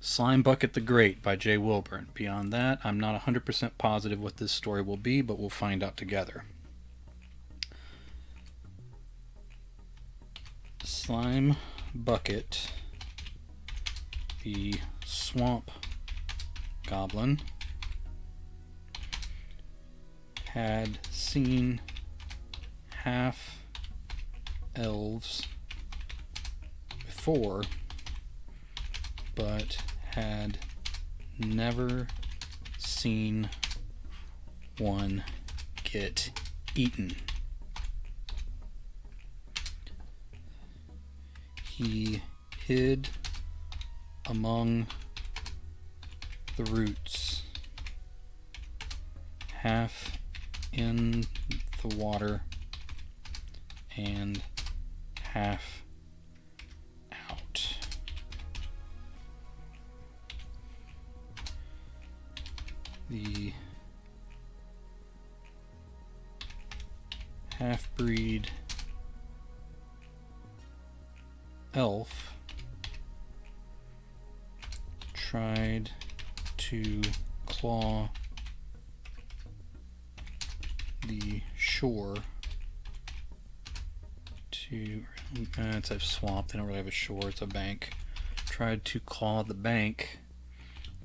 Slimebucket the Great by J. Wilburn. Beyond that, I'm not 100% positive what this story will be, but we'll find out together. Slimebucket, the swamp goblin, had seen half elves before, but had never seen one get eaten. He hid among the roots, half in the water and half out. The half-breed elf tried to claw the shore to it's a swamp, they don't really have a shore, it's a bank. Tried to claw the bank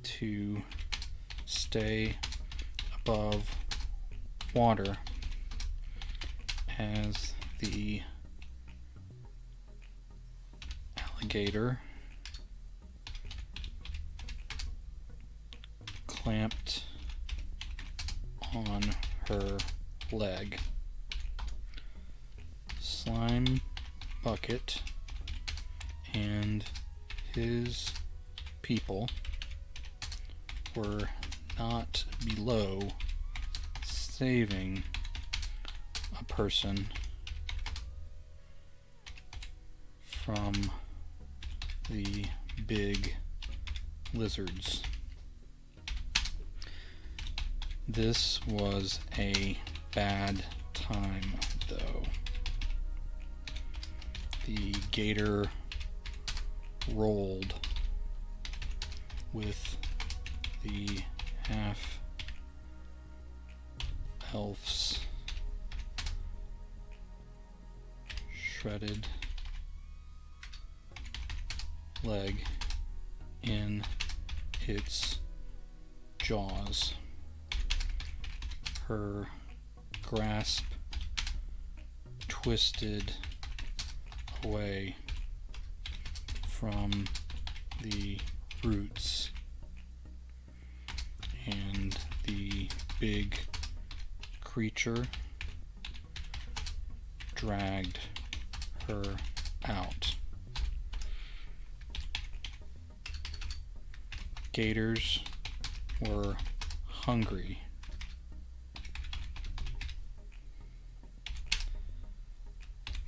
to stay above water as the alligator clamped on her leg. Slimebucket and his people were not below saving a person from the big lizards. This was a bad time, though. The gator rolled with the half elf's shredded leg in its jaws. Her grasp twisted away from the roots, and the big creature dragged her out. Gators were hungry.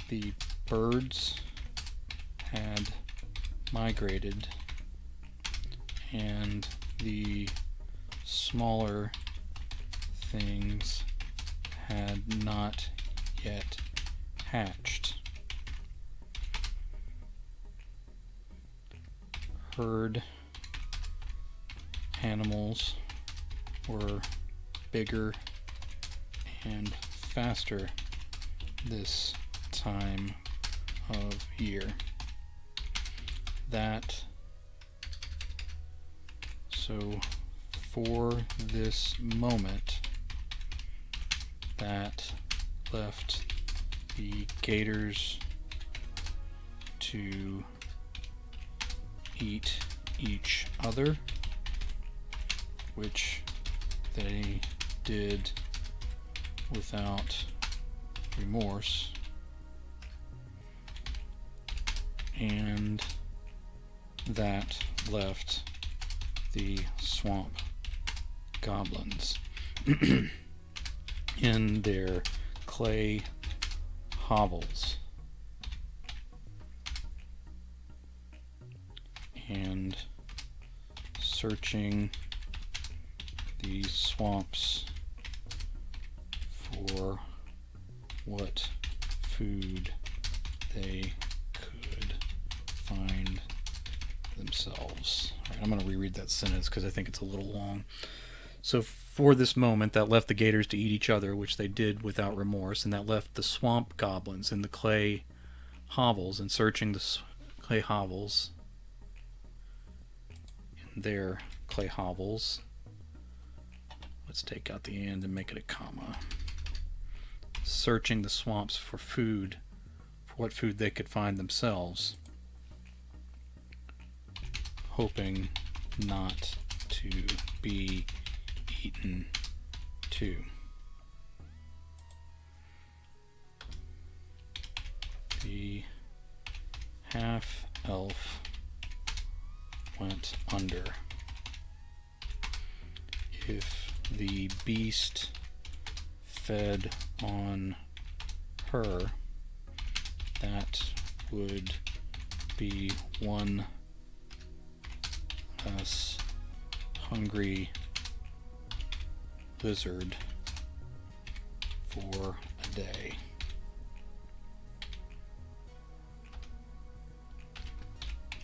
The birds had migrated, and the smaller things had not yet hatched. Herd animals were bigger and faster this time of year. So for this moment, that left the gators to eat each other, which they did without remorse, and that left the swamp goblins in their clay hovels and searching the swamps for what food they could find themselves. themselves. All right, I'm going to reread that sentence because I think it's a little long. So for this moment, that left the gators to eat each other, which they did without remorse, and that left the swamp goblins in the clay hovels, and searching the clay hovels, in their clay hovels. Let's take out the and make it a comma. Searching the swamps for food, for what food they could find themselves, hoping not to be eaten too. The half-elf went under. If the beast fed on her, that would be one less hungry lizard for a day.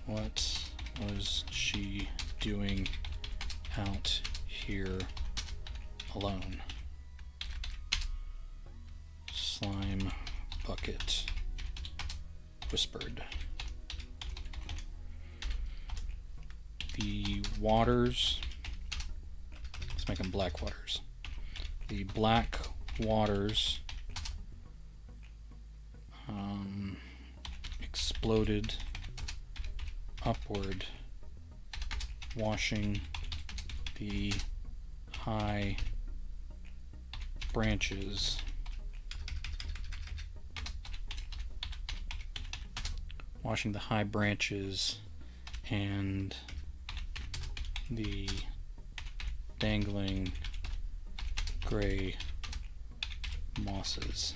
What was she doing out here alone? Slimebucket whispered. The waters, let's make them black waters. The black waters exploded upward, washing the high branches and the dangling gray mosses.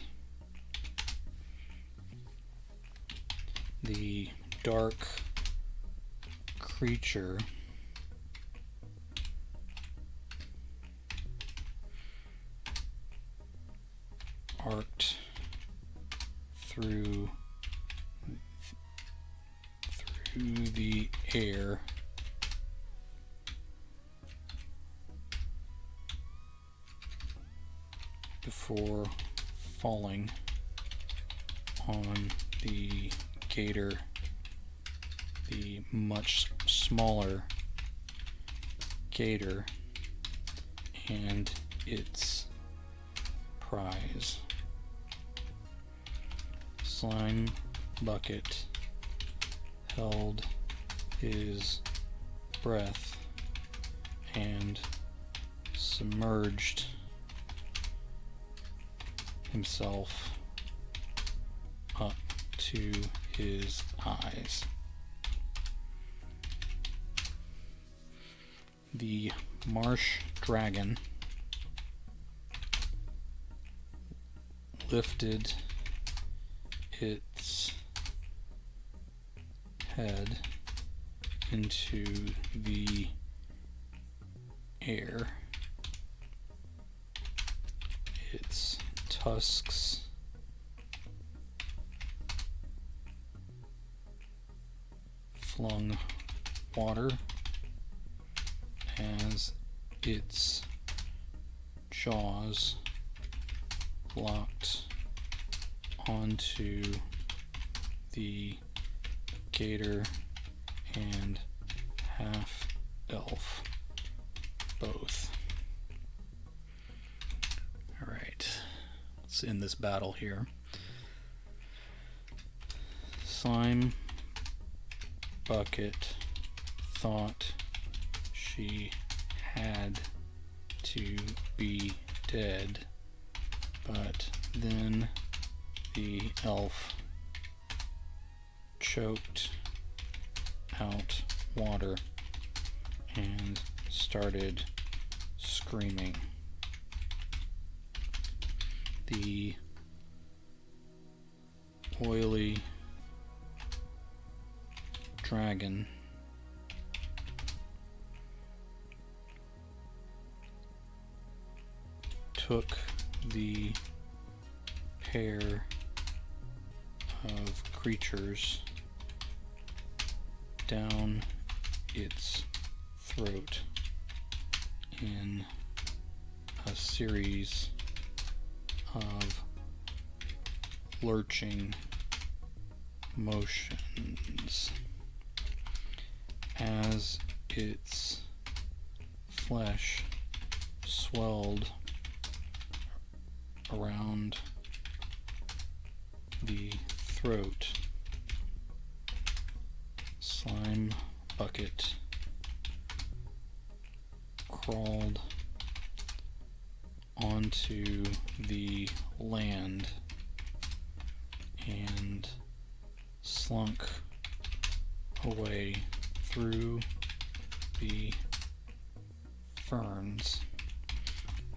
The dark creature arced through the air before falling on the gator, the much smaller gator, and its prize. Slimebucket held his breath and submerged himself up to his eyes. The marsh dragon lifted its head into the air. Its tusks flung water as its jaws locked onto the gator and half-elf both. Alright, let's end this battle here. Slimebucket thought she had to be dead, but then the elf choked out water and started screaming. The oily dragon took the pair of creatures down its throat in a series of lurching motions as its flesh swelled around the throat. Slimebucket crawled onto the land and slunk away through the ferns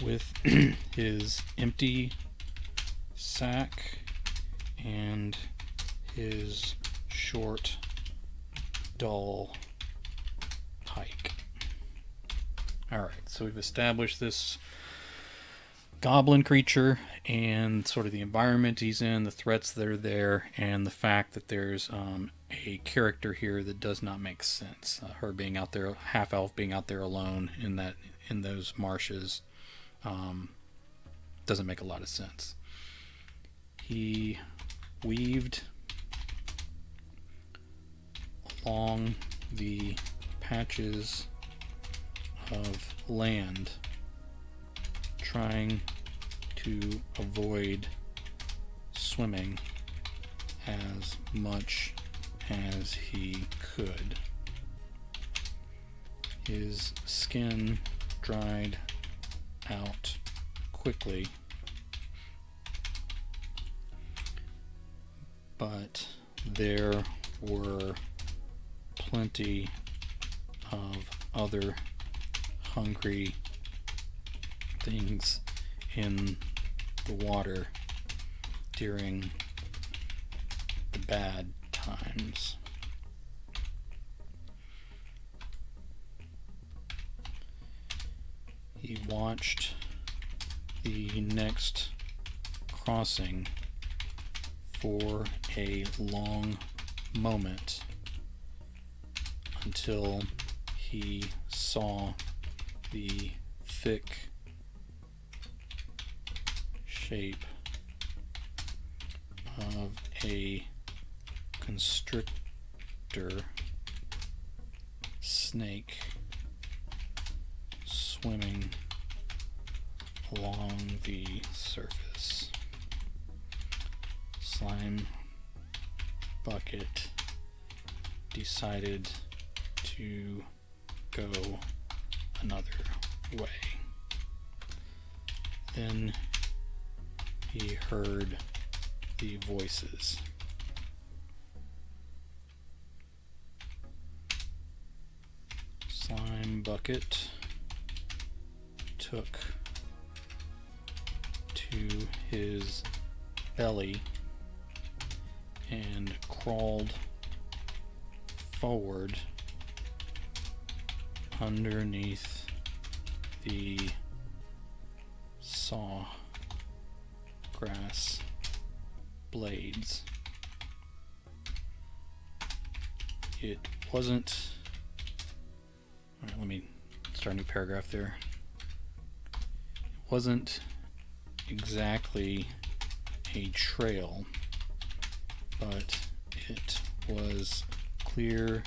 with his empty sack and his short, dull pike. Alright, so we've established this goblin creature and sort of the environment he's in, the threats that are there, and the fact that there's a character here that does not make sense. Her being out there, half elf being out there alone in those marshes, doesn't make a lot of sense. He weaved along the patches of land, trying to avoid swimming as much as he could. His skin dried out quickly, but there were plenty of other hungry things in the water during the bad times. He watched the next crossing for a long moment until he saw the thick shape of a constrictor snake swimming along the surface. Slimebucket decided to go another way. Then he heard the voices. Slimebucket took to his belly and crawled forward underneath the saw grass blades. It wasn't... Alright, let me start a new paragraph there. It wasn't exactly a trail, but it was clear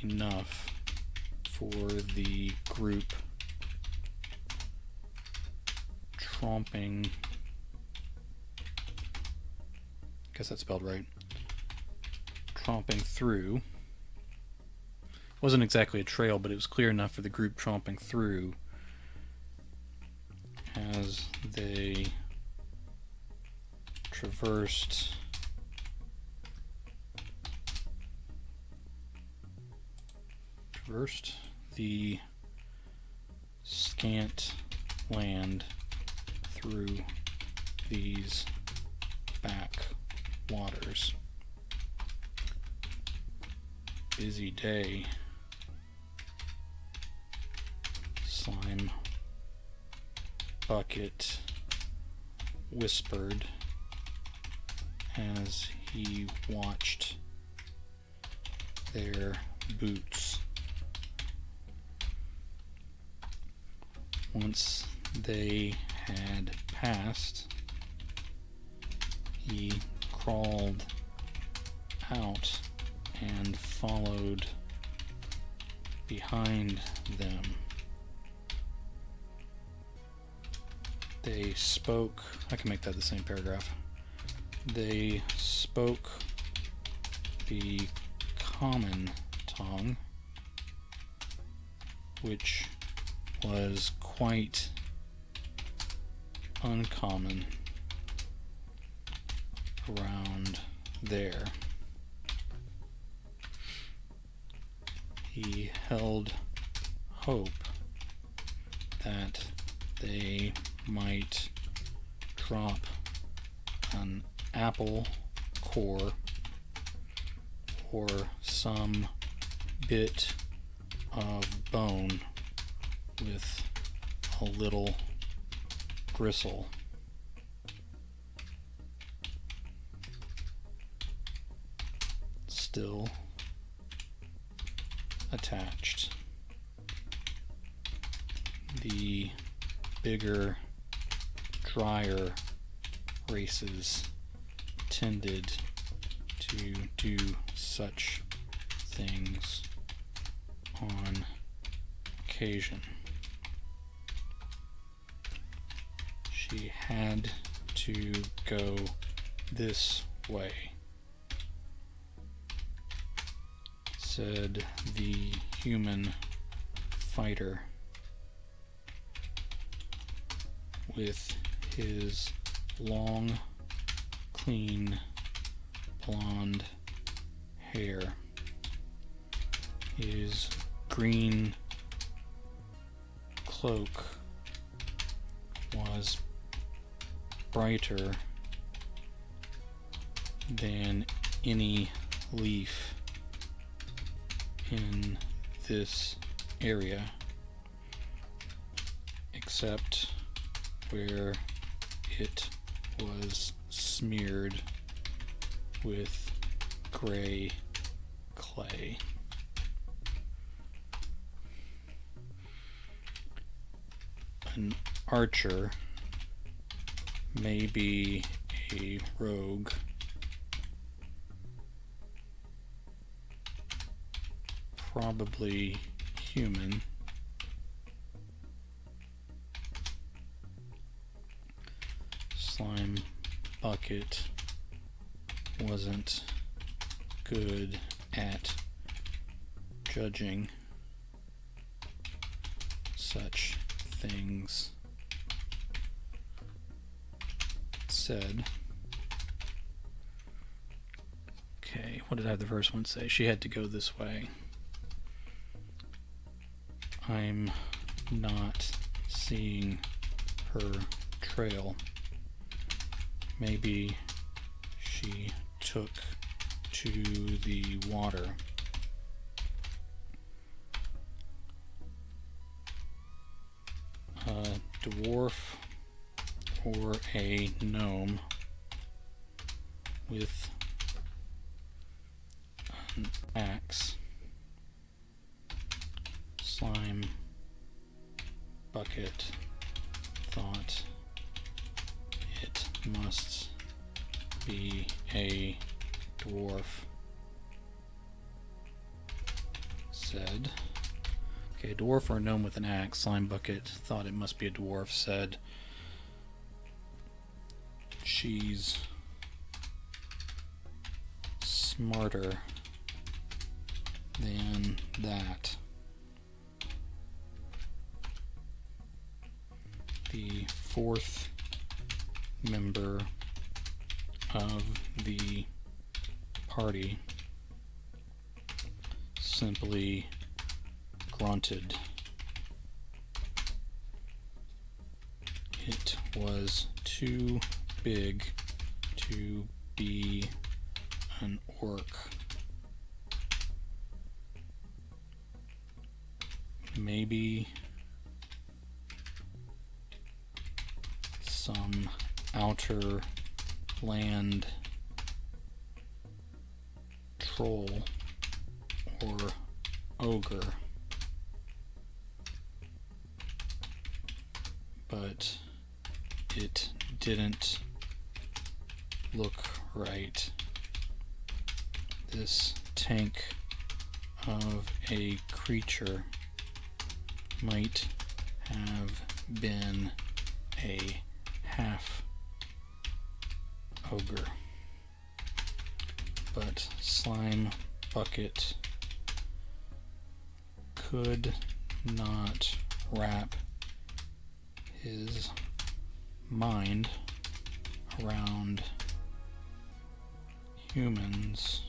enough for the group tromping, I guess that's spelled right, tromping through. Wasn't exactly a trail, but it was clear enough for the group tromping through as they traversed the scant land through these back waters. Busy day. Slimebucket whispered as he watched their boots Once they had passed, he crawled out and followed behind them. They spoke, I can make that the same paragraph. They spoke the common tongue, which was quite uncommon around there. He held hope that they might drop an apple core or some bit of bone with a little gristle. Still attached. The bigger, drier races tended to do such things on occasion. She had to go this way, said the human fighter with his long, clean, blonde hair. His green cloak was brighter than any leaf in this area, except where it was smeared with gray clay. An archer, maybe a rogue, probably human. Slimebucket wasn't good at judging such things. Said, okay, what did I have the first one say? She had to go this way. I'm not seeing her trail. Maybe she took to the water. A dwarf or a gnome with an axe. Slimebucket thought it must be a dwarf. Said, okay, a dwarf or a gnome with an axe. Slimebucket thought it must be a dwarf. Said, she's smarter than that. The fourth member of the party simply grunted. It was too big to be an orc. Maybe some outer land troll or ogre. but it didn't look right. This tank of a creature might have been a half ogre, but Slimebucket could not wrap his mind around humans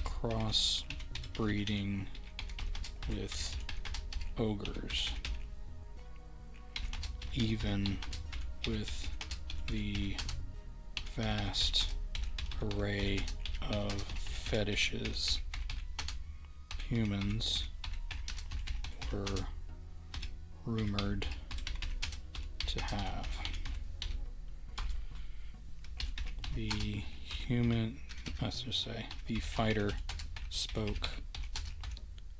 crossbreeding with ogres, even with the vast array of fetishes humans were rumored to have. The the fighter spoke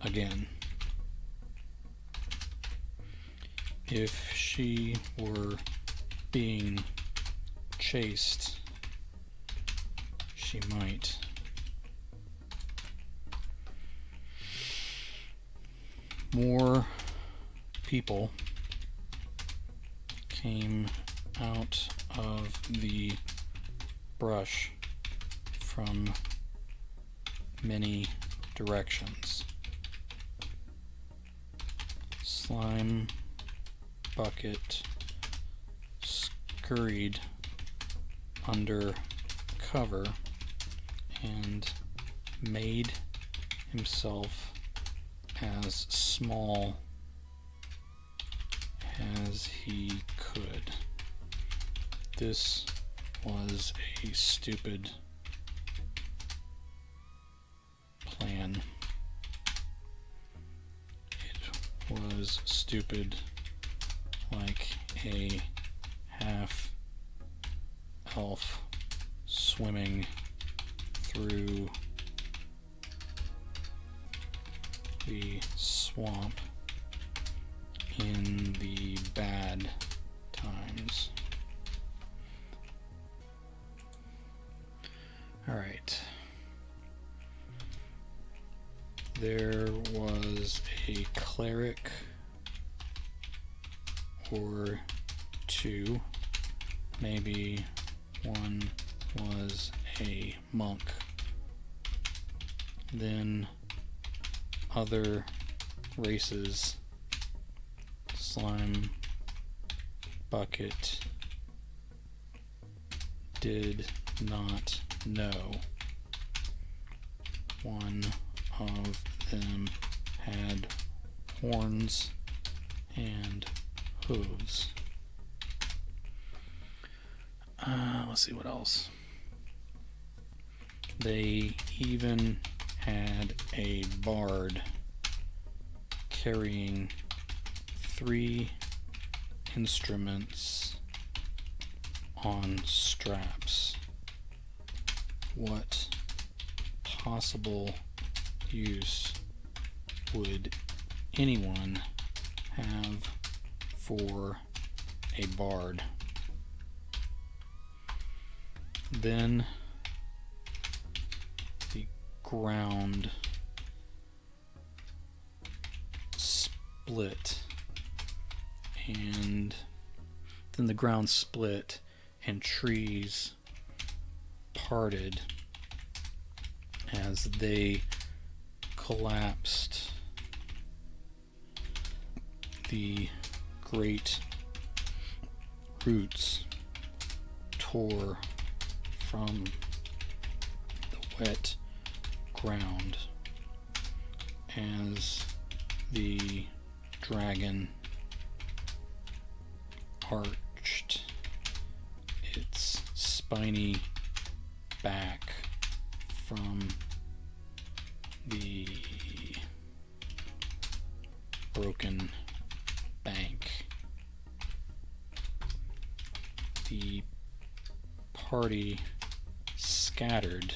again. If she were being chased, she might. More people came out of the brush from many directions. Slimebucket scurried under cover and made himself as small as he could. This was a stupid plan. It was stupid like a half elf swimming through the swamp in the bad times. Alright. There was a cleric or two, maybe one was a monk. Then other races, Slimebucket did not know. One of them had horns and hooves. Let's see what else. They even had a bard carrying 3 instruments on straps. What possible use would anyone have for a bard? Then the ground split, and trees parted as they collapsed. The great roots tore from the wet ground as the dragon arched its spiny back from the broken bank. The party scattered,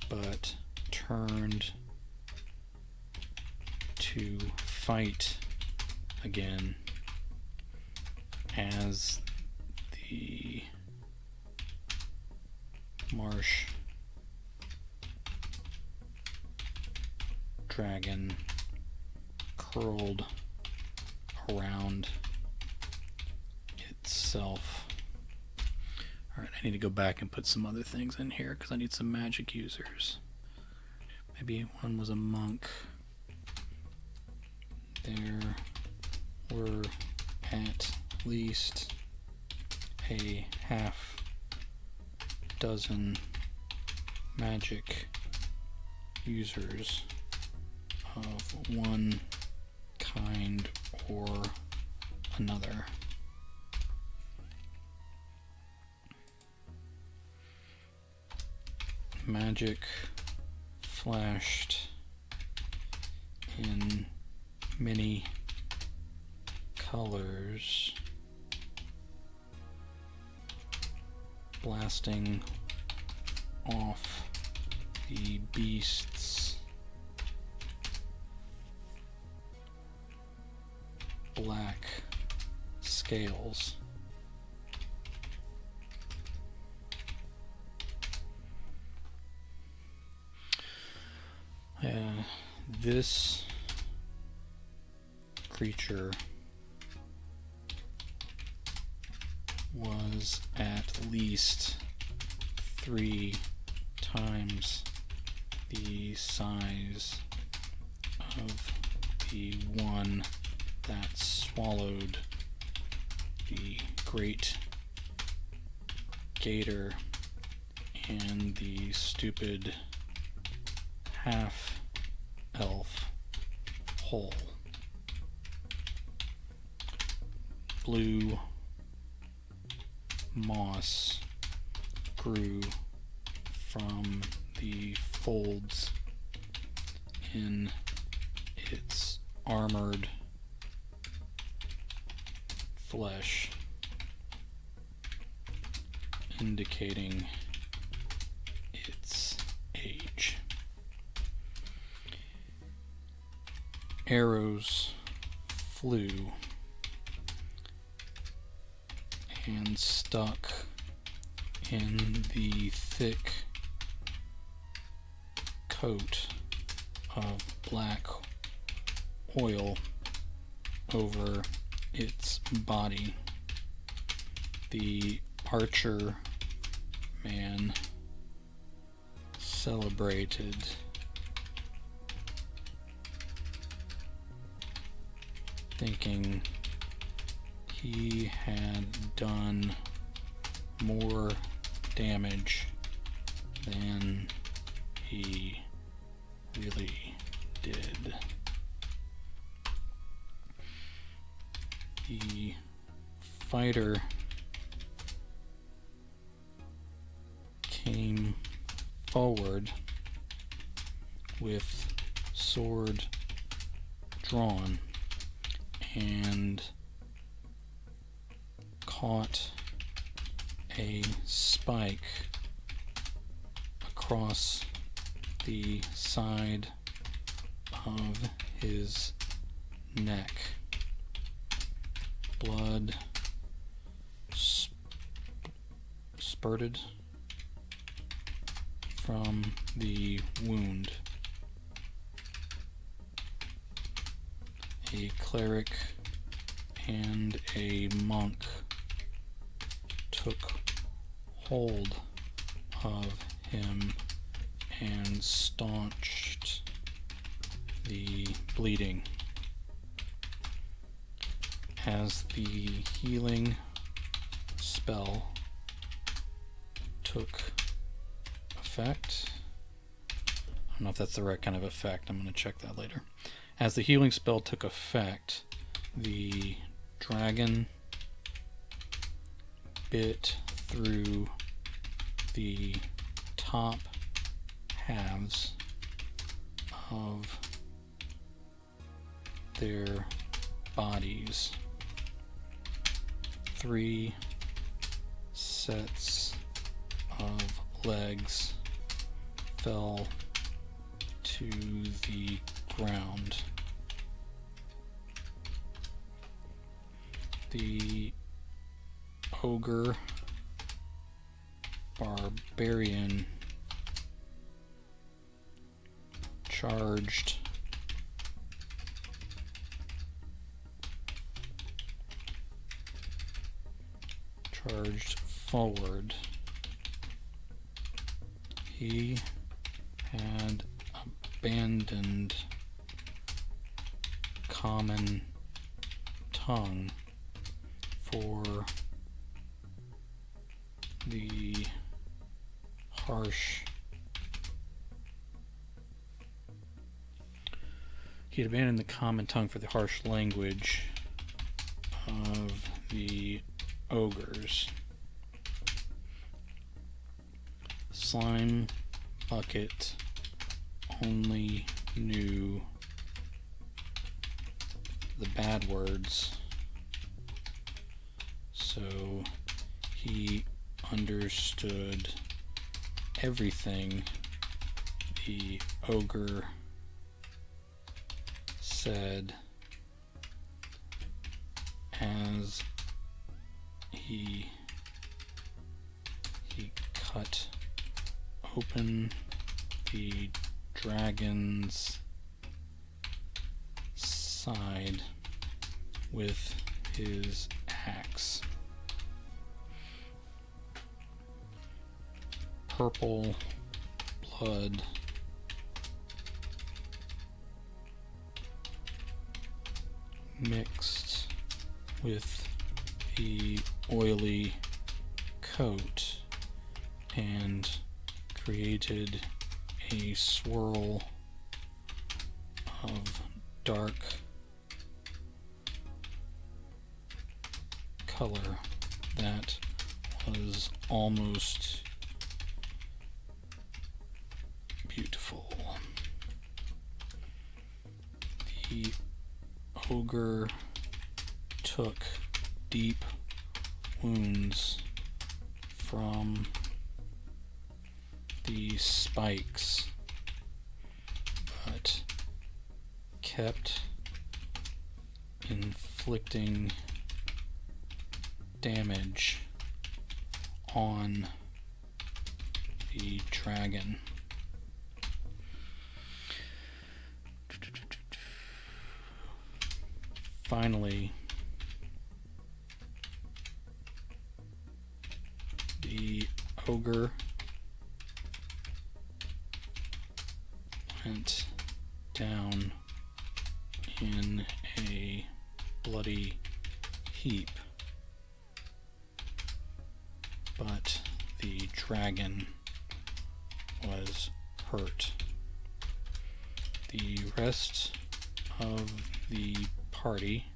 but turned to fight again as the marsh dragon curled around itself. Alright, I need to go back and put some other things in here because I need some magic users. Maybe one was a monk. There were at least a half dozen magic users of one kind or another. Magic flashed in many colors, blasting off the beast's black scales. This creature was at least 3 times the size of the one that swallowed the great gator and the stupid half-elf whole. Blue moss grew from the folds in its armored flesh, indicating its age. Arrows flew and stuck in the thick coat of black oil over its body. The archer man celebrated, thinking he had done more damage than he really did. The fighter came forward with sword drawn and caught a spike across the side of his neck. Blood spurted from the wound. A cleric and a monk took hold of him and staunched the bleeding. As the healing spell took effect, I don't know if that's the right kind of effect, I'm going to check that later. As the healing spell took effect, the dragon bit through the top halves of their bodies. 3 sets of legs fell to the ground. the ogre barbarian charged forward. He had abandoned common tongue for the harsh. He had abandoned the common tongue for the harsh language of the ogres. Slimebucket only knew the bad words, so he understood everything the ogre said as he cut open the dragon's side with his axe. Purple blood mixed with the oily coat and created a swirl of dark color that was almost beautiful. The ogre took deep wounds from the spikes, but kept inflicting damage on the dragon. Finally, the ogre went down in a bloody heap, but the dragon was hurt. The rest of the party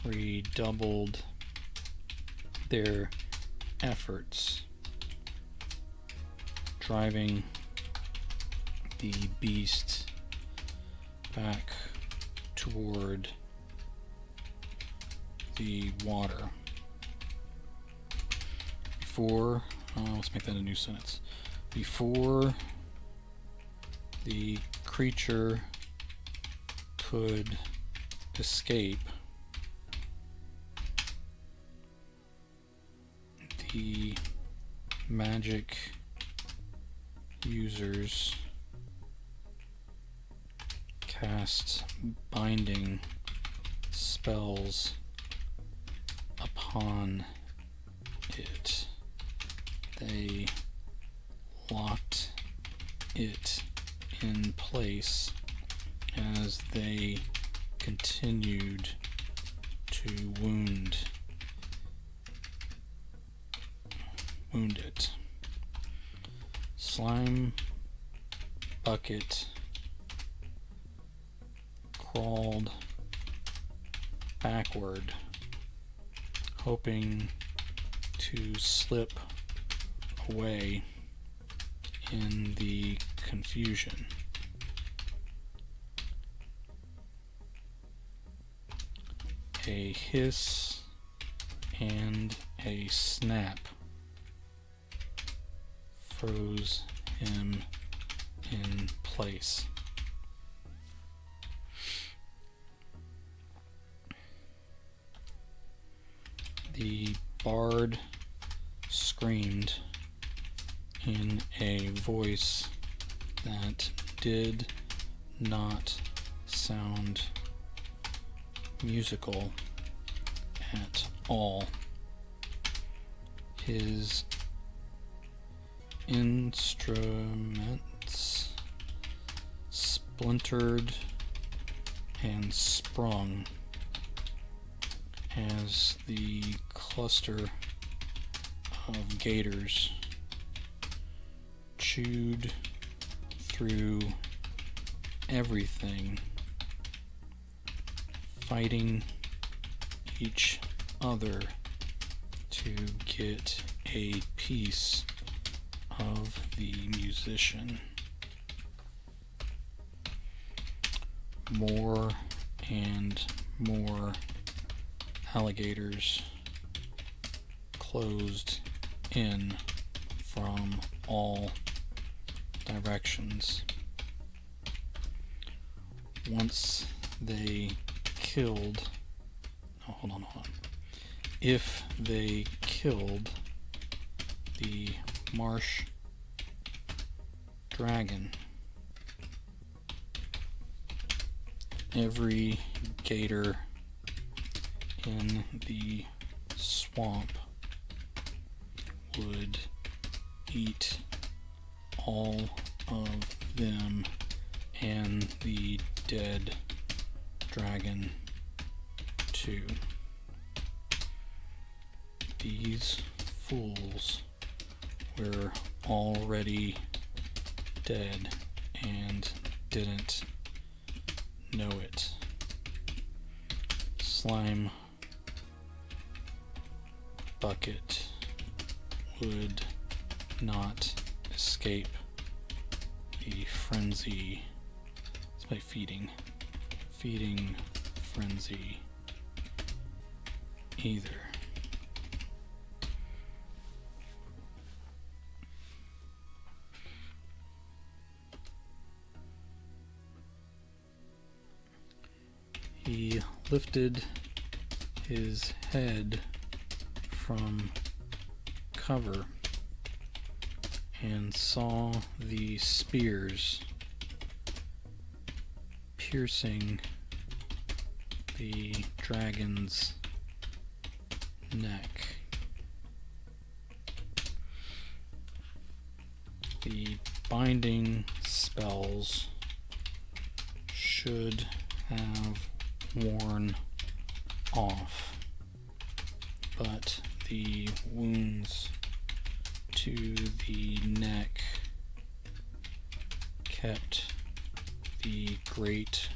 redoubled their efforts, driving the beast back toward the water. Before, let's make that a new sentence. Before the creature could escape, the magic users cast binding spells upon it. They locked it in place as they continued to wound it. Slimebucket crawled backward, hoping to slip away in the confusion. A hiss and a snap froze him in place. The bard screamed in a voice that did not sound musical at all. His instruments splintered and sprung as the cluster of gators chewed through everything, fighting each other to get a piece of the musician. More and more alligators closed in from all directions. Once they killed, oh, hold on. If they killed the marsh dragon, every gator in the swamp would eat all of them and the dead dragon too. These fools were already dead and didn't know it. Slimebucket would not escape the frenzy. It's my feeding frenzy either. He lifted his head from cover and saw the spears piercing the dragon's neck. The binding spells should have worn off, but the wounds to the neck kept the great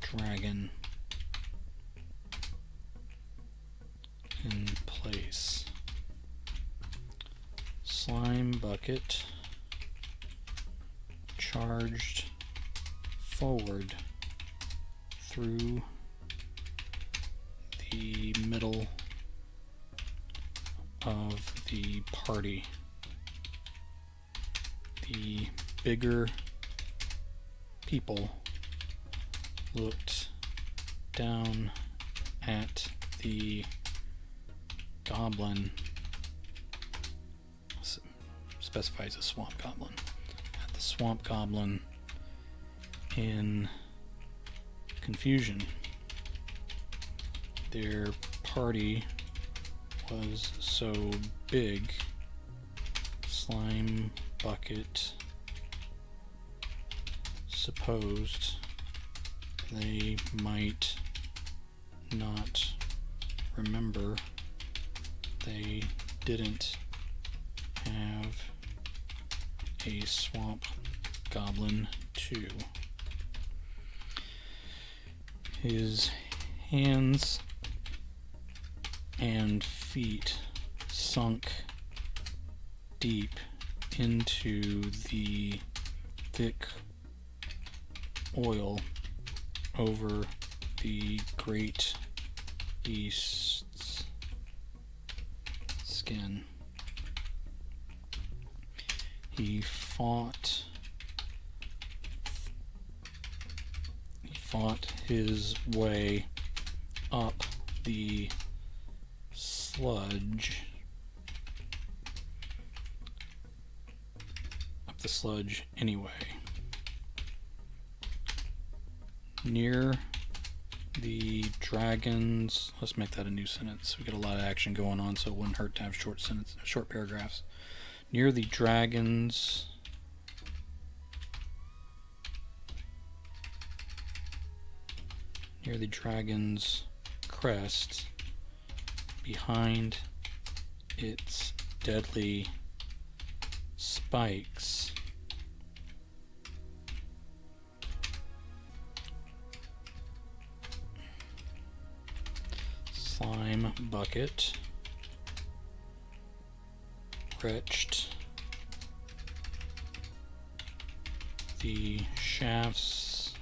dragon in place. Slimebucket charged forward through the middle of the party. The bigger people looked down at the goblin, specifies a swamp goblin, at the swamp goblin in confusion. Their party was so big, Slimebucket supposed they might not remember they didn't have a swamp goblin too. His hands and feet sunk deep into the thick oil over the great beast's skin. He fought his way up the sludge. Up the sludge anyway. Near the dragons. Let's make that a new sentence. We got a lot of action going on, so it wouldn't hurt to have short paragraphs. Near the dragons. Near the dragon's crest, behind its deadly spikes, Slimebucket retched the shafts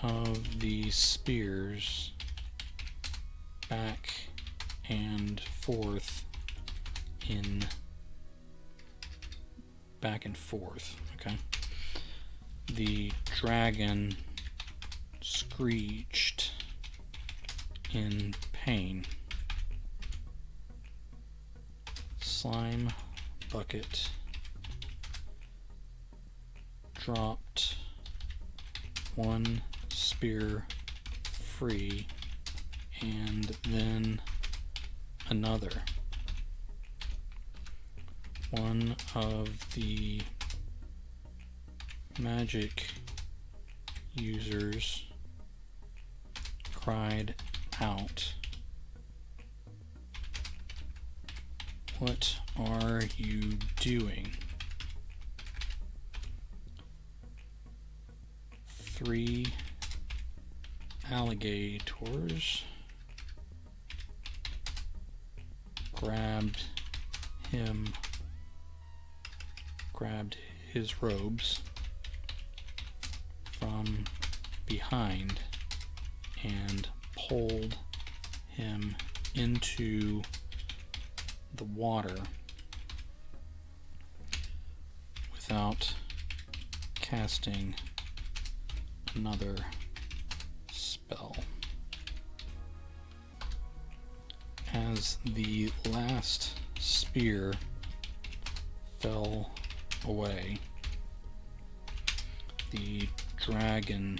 of the spears back and forth okay? The dragon screeched in pain. Slimebucket dropped one spear free and then another. One of the magic users cried out, "What are you doing?" 3 alligators grabbed his robes from behind and pulled him into the water without casting another spell. As the last spear fell away, the dragon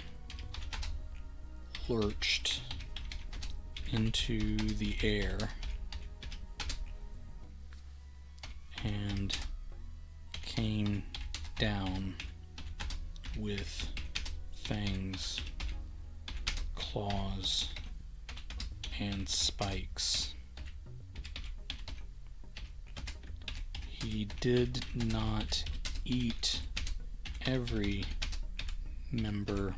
lurched into the air and came down with fangs, claws, and spikes. He did not eat every member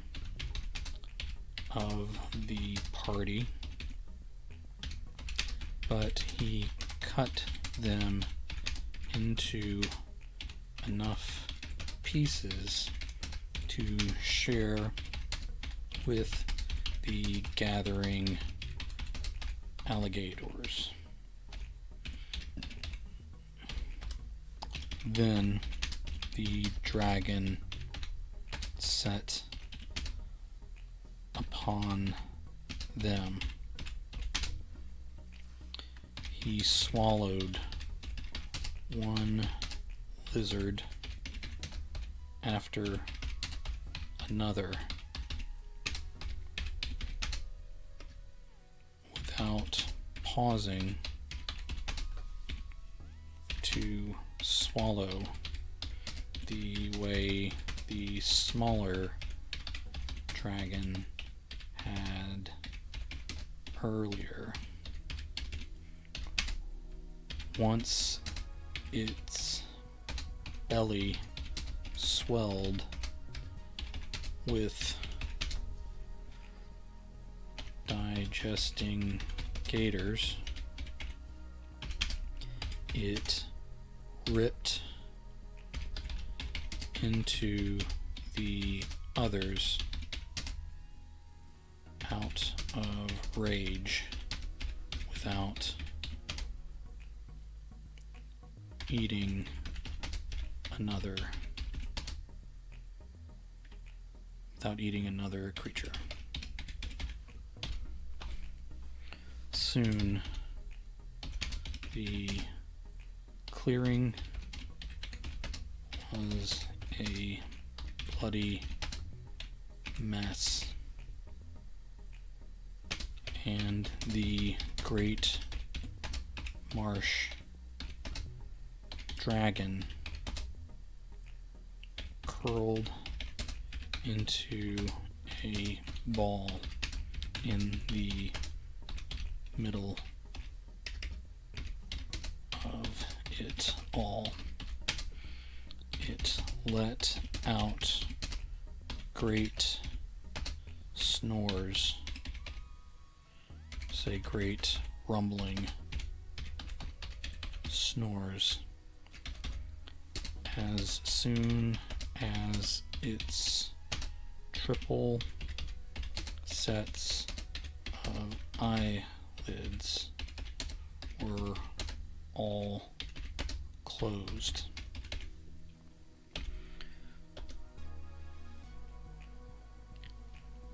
of the party, but he cut them into enough pieces to share with the gathering alligators. Then the dragon set upon them. He swallowed one lizard after another without pausing to swallow the way the smaller dragon had earlier. Once its belly swelled with digesting gators, it ripped into the others out of rage without eating another creature. Soon the clearing was a bloody mess, and the great marsh dragon curled into a ball in the middle of it all. It let out great snores, say great rumbling snores, as soon as its triple sets of eyelids were all closed.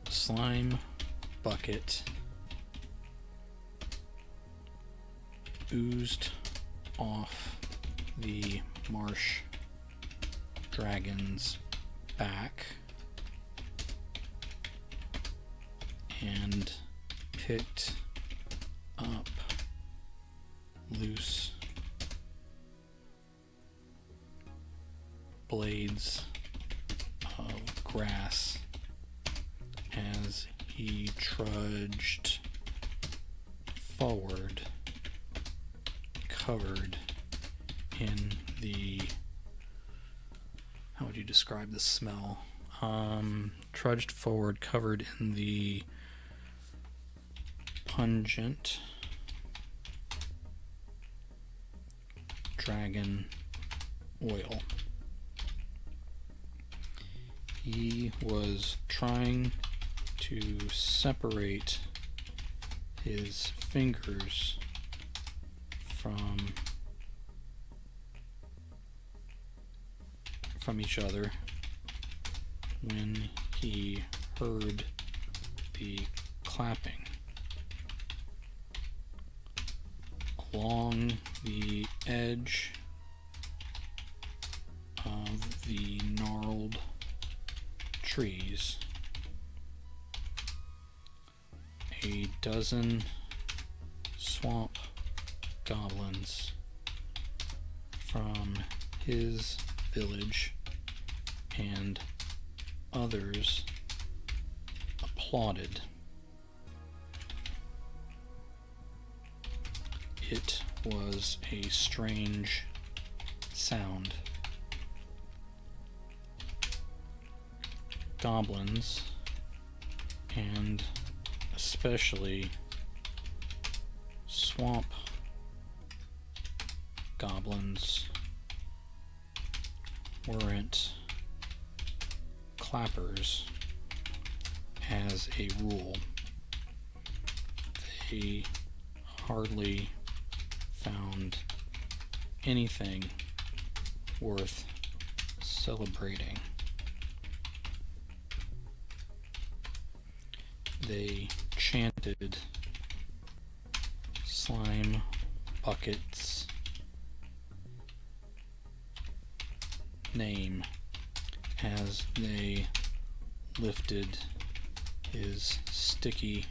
Slimebucket oozed off the marsh dragon's back and picked up loose blades of grass as he trudged forward, covered in the, how would you describe the smell? Trudged forward, covered in the pungent dragon oil. He was trying to separate his fingers from each other when he heard the clapping along the edge of the gnarled trees. A dozen swamp goblins from his village and others applauded. It was a strange sound. Goblins, and especially swamp goblins, weren't clappers as a rule. They hardly found anything worth celebrating. They chanted Slimebucket's name as they lifted his sticky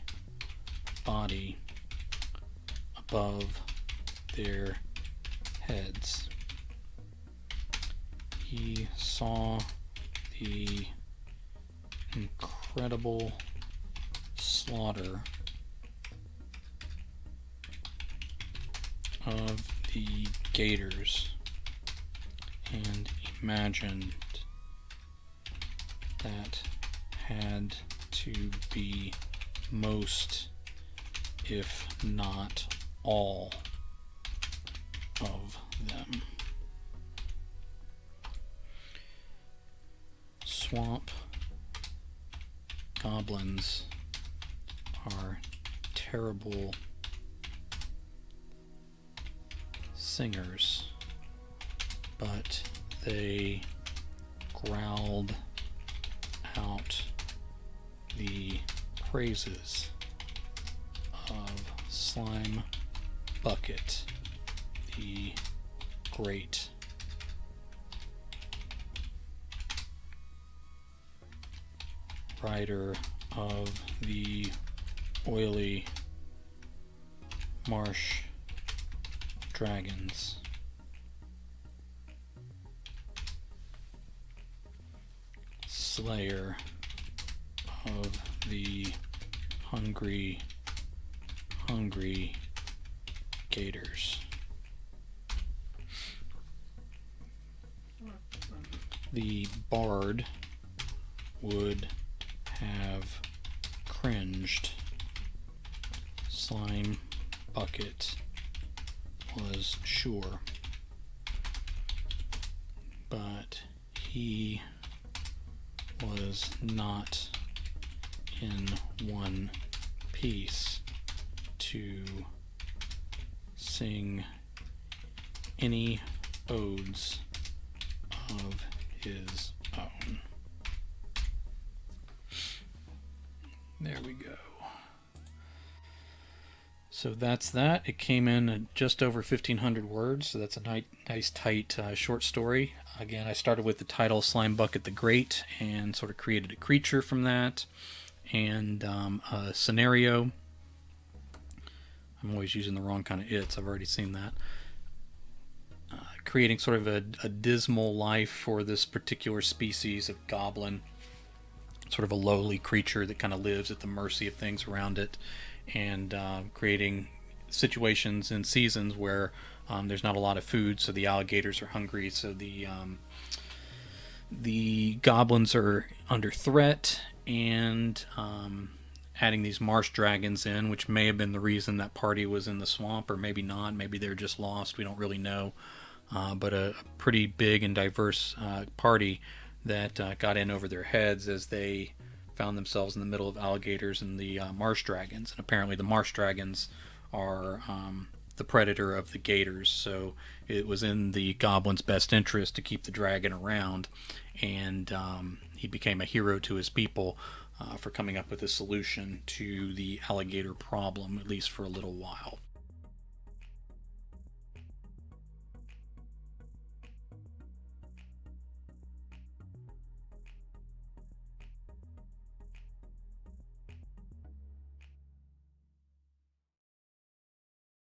body above their heads. He saw the incredible slaughter of the gators and imagined that had to be most, if not all, of them. Swamp goblins are terrible singers, but they growled out the praises of Slimebucket the Great. Rider of the oily marsh dragons. Slayer of the hungry gators. The bard would have cringed. Slimebucket was sure, but he was not in one piece to sing any odes of his own. There we go. So that's that. It came in at just over 1,500 words, so that's a nice tight short story. Again, I started with the title Slimebucket the Great and sort of created a creature from that, and a scenario. I'm always using the wrong kind of its. I've already seen that. Creating sort of a dismal life for this particular species of goblin, sort of a lowly creature that kind of lives at the mercy of things around it, and creating situations and seasons where there's not a lot of food, so the alligators are hungry, so the goblins are under threat, and adding these marsh dragons in, which may have been the reason that party was in the swamp, or maybe not. Maybe they're just lost. We don't really know. But a pretty big and diverse party that got in over their heads as they found themselves in the middle of alligators and the marsh dragons. And apparently the marsh dragons are the predator of the gators, so it was in the goblin's best interest to keep the dragon around, and he became a hero to his people for coming up with a solution to the alligator problem, at least for a little while.